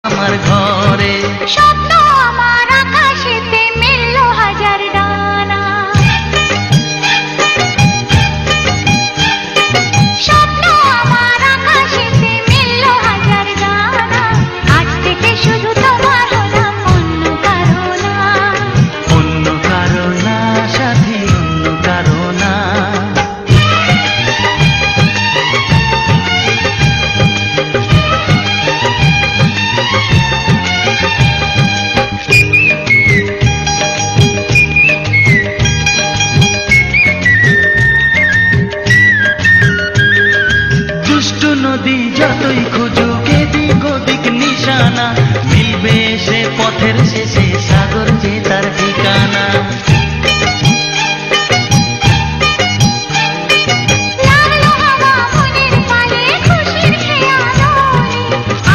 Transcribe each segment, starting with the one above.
আমার ঘরে স্বপ্ন আমার আকাশেতে মেললো হাজার ডানা, স্বপ্ন আমার আকাশেতে মেললো হাজার ডানা। আজ থেকে শুধু তোমার হলাম, অন্য কারো না। অন্য কারো না সাথী, অন্য কারো না। দুষ্টু নদী যতই খুঁজুক এদিক ওদিক নিশানা, মিলবে সে পথের শেষে সাগর যে তার ঠিকানা। লাগলো হাওয়া মনের পানে খুশির খেয়ালনে,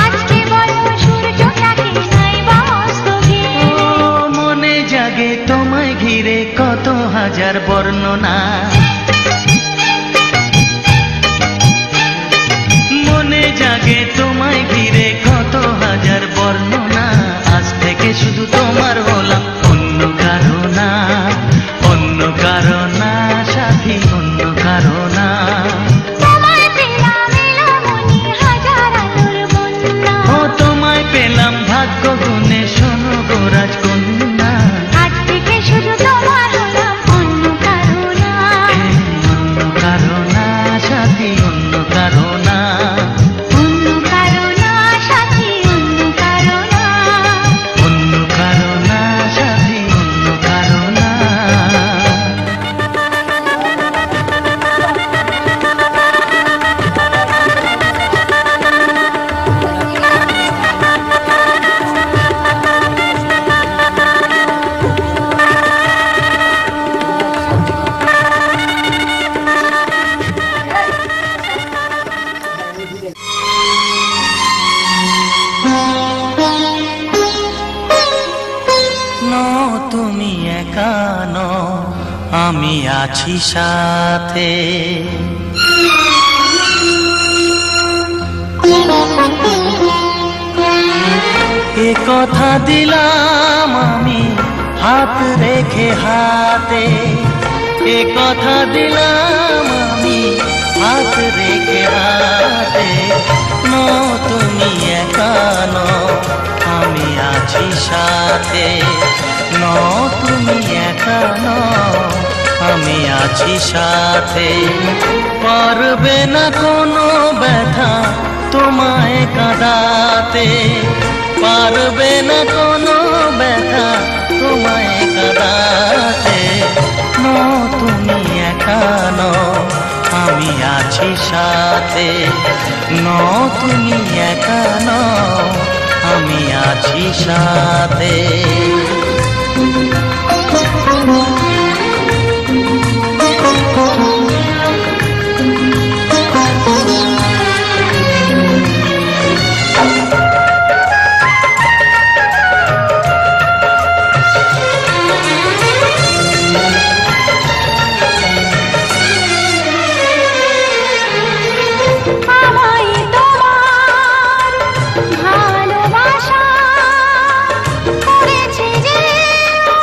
আজকে বলো সূর্যটাকে নাই বা অস্ত ঘিরে। ও মনে জাগে তোমায় ঘিরে কত হাজার বর্ণনা, মনে জাগে তোমায় ঘিরে কত হাজার বর্ণনা। আজ থেকে শুধু তোমার হলাম, অন্য কারো না। অন্য কারো না সাথী, অন্য কারো না। তোমায় পেলাম এলামনি হাজার আলোর বন্যা, ও তোমায় পেলাম ভাগ্য গুণে, শোনো গো রাজকন্যা। আজ থেকে শুধু তোমার হলাম, অন্য কারো না। অন্য কারো না সাথী, অন্য কারো না। অন্য কারো না সাথী, অন্য কারো না। অন্য কারো না সাথী, অন্য কারো না। নো তুমি একা নও, আমি আছি সাথে। এ কথা দিলাম আমি হাত রেখে হাতে, এ কথা দিলাম আমি হাত রেখে হাতে। নো তুমি একা নও, আমি আছি সাথে। নো তুমি একা নও, আমি আছি সাথে। পারবে না কোনো ব্যথা তোমায় কাঁদাতে, পারবে না কোনো ব্যথা তোমায় কাঁদাতে। নো তুমি একা নও, আমি আছি সাথে। নো তুমি একা নও, আমি আছি সাথে। আমায় তোমার ভালোবাসা করেছে যে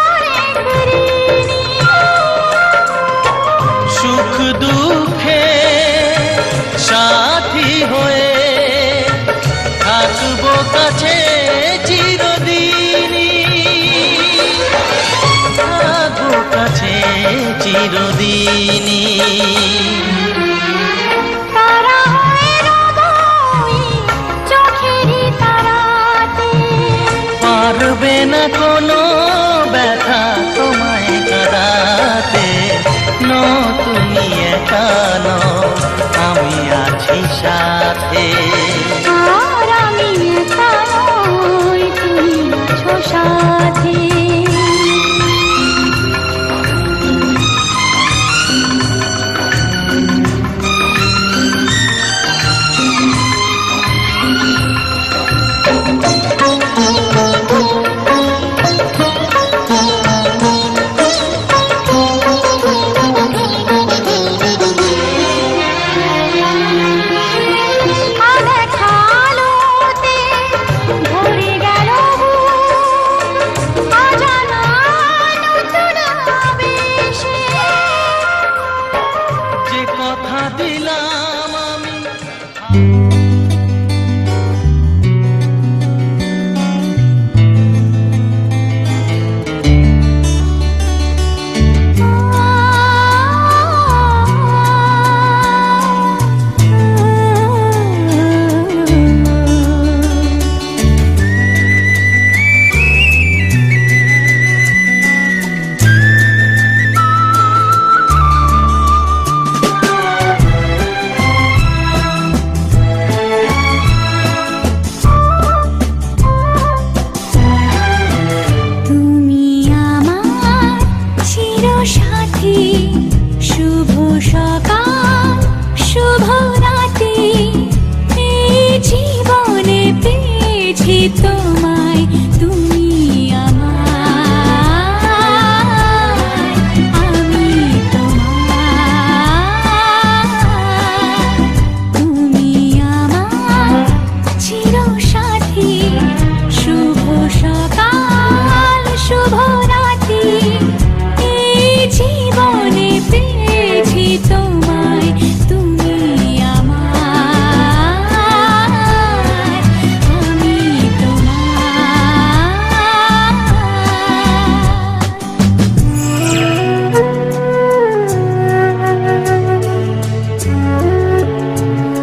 অনেক ঋণী, সুখ দুঃখে সাথী হয়ে থাকবো কাছে চিরদিনই, থাকবো কাছে চিরদিনই। তারা হয়ে রবই চোখেরই তারাতে, পারবে না কোনো ব্যথা তোমায় কাঁদাতে। নো তুমি একা নও, আমি আছি সাথে।